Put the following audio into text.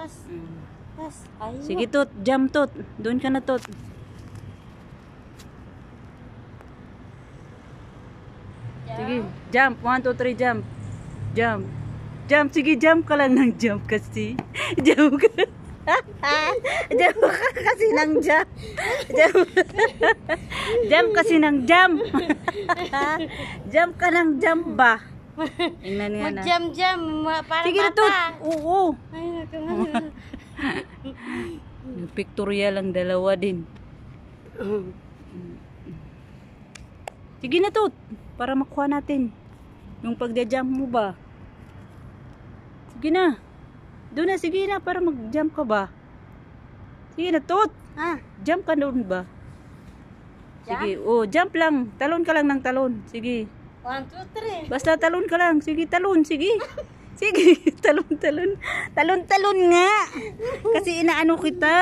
Tas. Tas. Ayun. Sige, Tot. Jump, Tot. Doon ka na, Tot. Sige, jump. 1, 2, 3, jump. Jump. Jump. Sige, jump ka lang ng jump kasi. Jump ka. Jump ka kasi ng jump. Jump. Jump kasi ng jump. Jump ka ng jump ba? Tingnan nga na. Mag-jam-jam. Parang Sige na, bata. Tot. Oo. Ay, nakamahal. Pictorial ang dalawa din. Sige na, Tot. Para makuha natin. Yung pagja-jump mo ba? Sige na. Doon na, sige na. Para mag-jump ka ba? Sige na, Tot. Jump ka doon ba? Sige. Oh, jump lang. Talon ka lang ng talon. Sige. 1, 2, 3. Basta talon ka lang. Sige, talon. Sige. Sige. Talon, talon. Talon, talon nga. Kasi inaano kita.